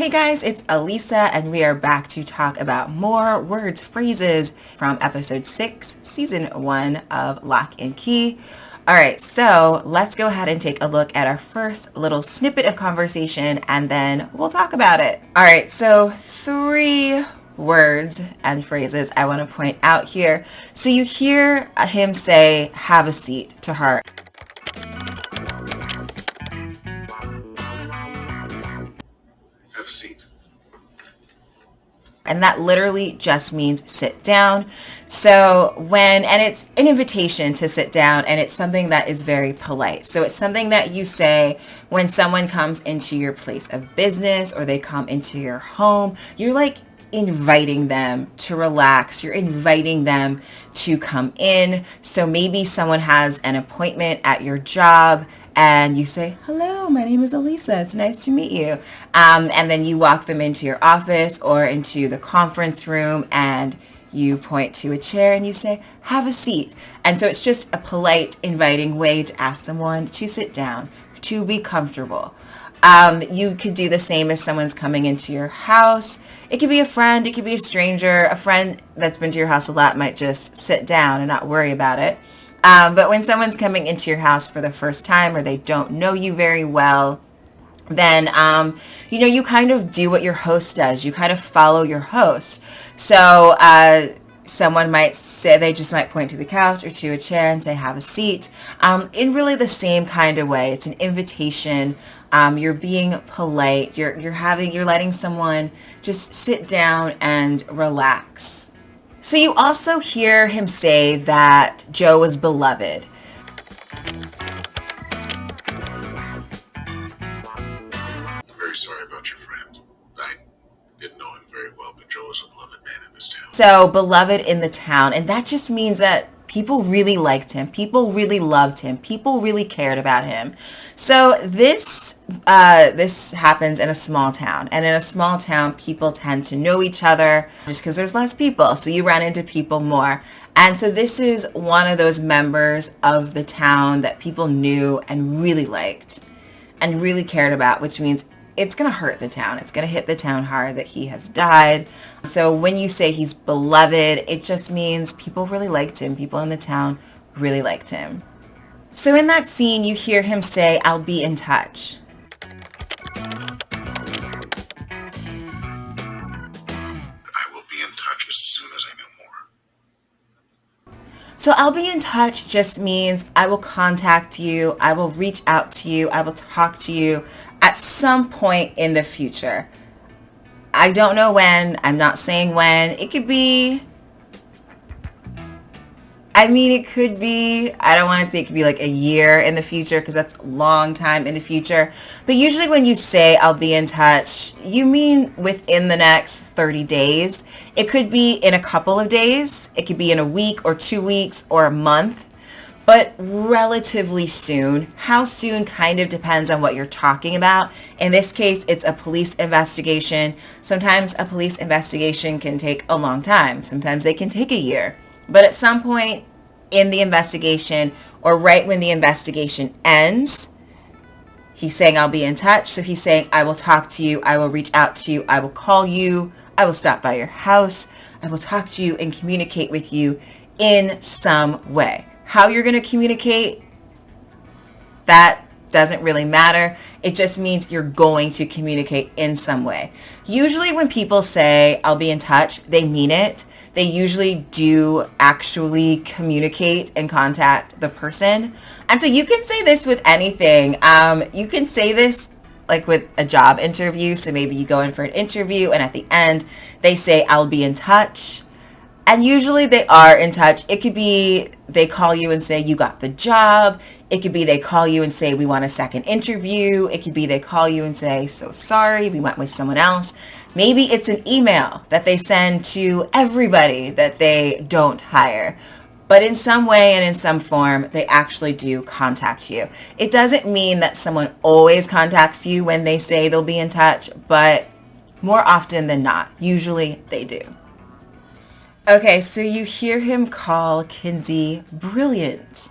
Hey guys, it's Elisa, and we are back to talk about more words, phrases from episode 6, season 1 of Lock and Key. All right, so let's go ahead and take a look at our first little snippet of conversation, and then we'll talk about it. All right, so 3 words and phrases I want to point out here. So you hear him say, "have a seat" to her. Have a seat. And that literally just means sit down. And it's an invitation to sit down, and it's something that is very polite. So it's something that you say when someone comes into your place of business or they come into your home. You're like inviting them to relax. You're inviting them to come in. So maybe someone has an appointment at your job and you say, "Hello, my name is Elisa. It's nice to meet you." And then you walk them into your office or into the conference room and you point to a chair and you say, "Have a seat." And so it's just a polite, inviting way to ask someone to sit down, to be comfortable. You could do the same as someone's coming into your house. It could be a friend, it could be a stranger. A friend that's been to your house a lot might just sit down and not worry about it. But when someone's coming into your house for the first time or they don't know you very well, then, you kind of do what your host does. You kind of follow your host. So someone might say, they just might point to the couch or to a chair and say, "Have a seat." In really the same kind of way. It's an invitation. You're being polite. You're letting someone just sit down and relax. So you also hear him say that Joe was beloved. I'm very sorry about your friend. I didn't know him very well, but Joe is a beloved man in this town. So beloved in the town, and that just means that people really liked him. People really loved him. People really cared about him. So this happens in a small town, and in a small town, people tend to know each other just because there's less people. So you run into people more. And so this is one of those members of the town that people knew and really liked and really cared about, which means it's going to hurt the town. It's going to hit the town hard that he has died. So when you say he's beloved, it just means people really liked him. People in the town really liked him. So in that scene, you hear him say, "I'll be in touch." I will be in touch as soon as I know more. So "I'll be in touch" just means I will contact you, I will reach out to you, I will talk to you at some point in the future. I don't know when, I'm not saying when. It could be, I don't want to say it could be like a year in the future because that's a long time in the future. But usually when you say "I'll be in touch," you mean within the next 30 days. It could be in a couple of days. It could be in a week or 2 weeks or a month. But relatively soon. How soon kind of depends on what you're talking about. In this case, it's a police investigation. Sometimes a police investigation can take a long time. Sometimes they can take a year. But at some point in the investigation or right when the investigation ends, he's saying "I'll be in touch." So he's saying, "I will talk to you. I will reach out to you. I will call you. I will stop by your house. I will talk to you and communicate with you in some way." How you're going to communicate, that doesn't really matter. It just means you're going to communicate in some way. Usually when people say "I'll be in touch," they mean it. They usually do actually communicate and contact the person. And so you can say this with anything. You can say this like with a job interview. So maybe you go in for an interview and at the end they say "I'll be in touch." And usually they are in touch. It could be they call you and say you got the job. It could be they call you and say we want a second interview. It could be they call you and say, "So sorry, we went with someone else." Maybe it's an email that they send to everybody that they don't hire. But in some way and in some form, they actually do contact you. It doesn't mean that someone always contacts you when they say they'll be in touch, but more often than not, usually they do. Okay, so you hear him call Kinsey brilliant.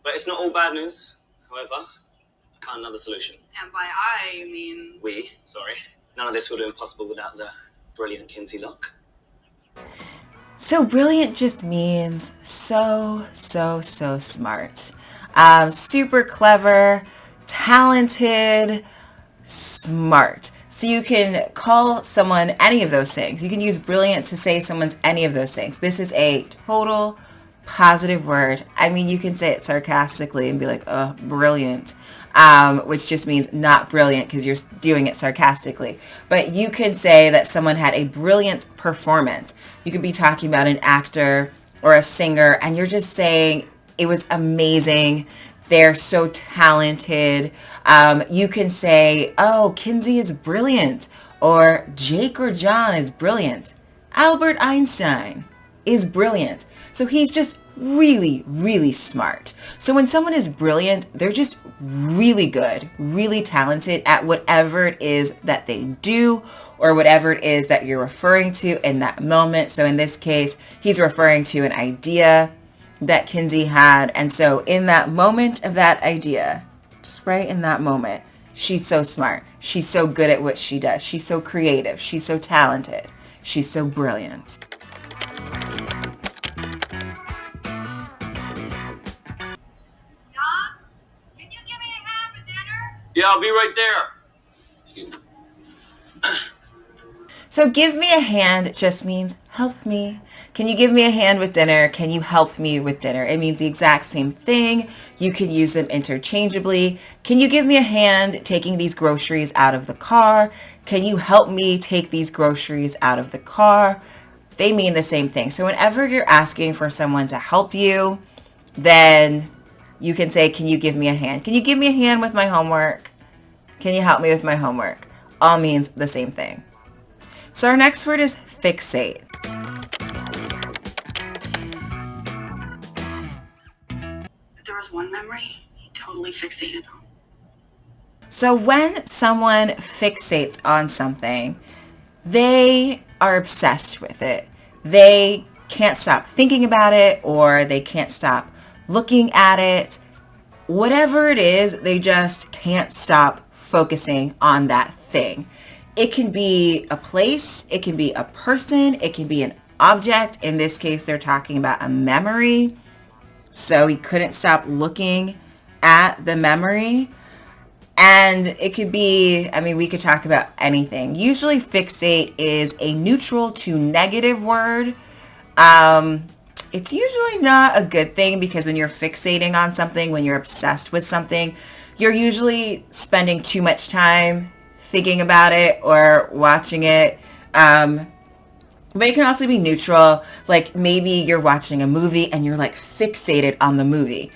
But it's not all bad news. However, I found another solution. And by I, you mean... We, sorry. None of this would have been possible without the brilliant Kinsey look. So brilliant just means so smart. Super clever, talented, smart. So you can call someone any of those things. You can use brilliant to say someone's any of those things. This is a total positive word. I mean, you can say it sarcastically and be like, oh, brilliant, which just means not brilliant because you're doing it sarcastically. But you could say that someone had a brilliant performance. You could be talking about an actor or a singer, and you're just saying it was amazing. They're so talented. You can say, oh, Kinsey is brilliant, or Jake or John is brilliant. Albert Einstein is brilliant. So he's just really smart. So when someone is brilliant, they're just really good, really talented at whatever it is that they do or whatever it is that you're referring to in that moment. So in this case, he's referring to an idea that Kinsey had. And so in that moment of that idea, just right in that moment, she's so smart. She's so good at what she does. She's so creative. She's so talented. She's so brilliant. Yeah, I'll be right there. Excuse me. So give me a hand just means help me. Can you give me a hand with dinner? Can you help me with dinner? It means the exact same thing. You can use them interchangeably. Can you give me a hand taking these groceries out of the car? Can you help me take these groceries out of the car? They mean the same thing. So whenever you're asking for someone to help you, then you can say, can you give me a hand? Can you give me a hand with my homework? Can you help me with my homework? All means the same thing. So our next word is fixate. If there was one memory he totally fixated on. So when someone fixates on something, they are obsessed with it. They can't stop thinking about it, or they can't stop looking at it. Whatever it is, they just can't stop focusing on that thing. It can be a place, it can be a person, it can be an object. In this case, they're talking about a memory. So he couldn't stop looking at the memory. And it could be, I mean, we could talk about anything. Usually fixate is a neutral to negative word. It's usually not a good thing, because when you're fixating on something, when you're obsessed with something, you're usually spending too much time thinking about it or watching it. But it can also be neutral. Like maybe you're watching a movie and you're like fixated on the movie.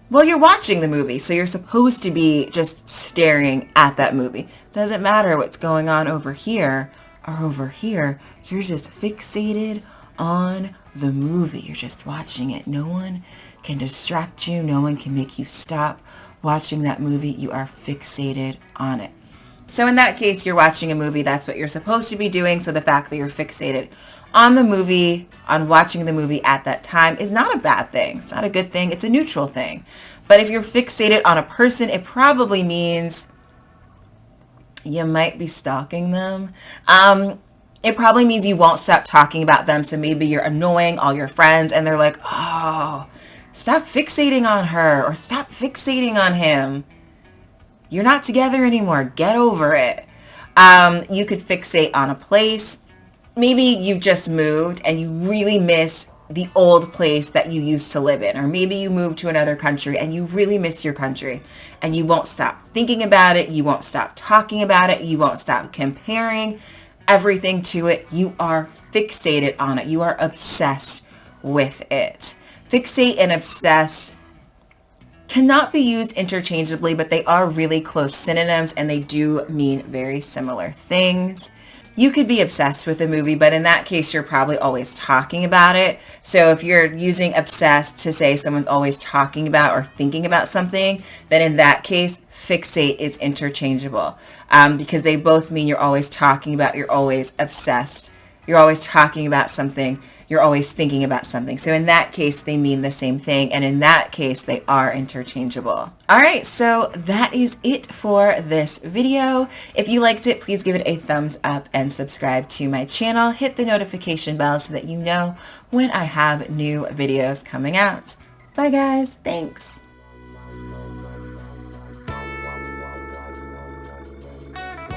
Well, you're watching the movie, so you're supposed to be just staring at that movie. Doesn't matter what's going on over here or over here. You're just fixated on the movie. You're just watching it. No one can distract you. No one can make you stop watching that movie. You are fixated on it. So in that case, you're watching a movie. That's what you're supposed to be doing. So the fact that you're fixated on the movie, on watching the movie at that time, is not a bad thing. It's not a good thing. It's a neutral thing. But if you're fixated on a person, it probably means you might be stalking them. It probably means you won't stop talking about them. So maybe you're annoying all your friends and they're like, oh, stop fixating on her, or stop fixating on him. You're not together anymore. Get over it. You could fixate on a place. Maybe you've just moved and you really miss the old place that you used to live in. Or maybe you moved to another country and you really miss your country, and you won't stop thinking about it. You won't stop talking about it. You won't stop comparing everything to it. You are fixated on it. You are obsessed with it. Fixate and obsess cannot be used interchangeably, but they are really close synonyms and they do mean very similar things. You could be obsessed with a movie, but in that case, you're probably always talking about it. So if you're using obsessed to say someone's always talking about or thinking about something, then in that case, fixate is interchangeable, because they both mean you're always talking about, you're always obsessed. You're always talking about something. you're always thinking about something. So in that case, they mean the same thing. And in that case, they are interchangeable. All right, so that is it for this video. If you liked it, please give it a thumbs up and subscribe to my channel. Hit the notification bell so that you know when I have new videos coming out. Bye guys, thanks.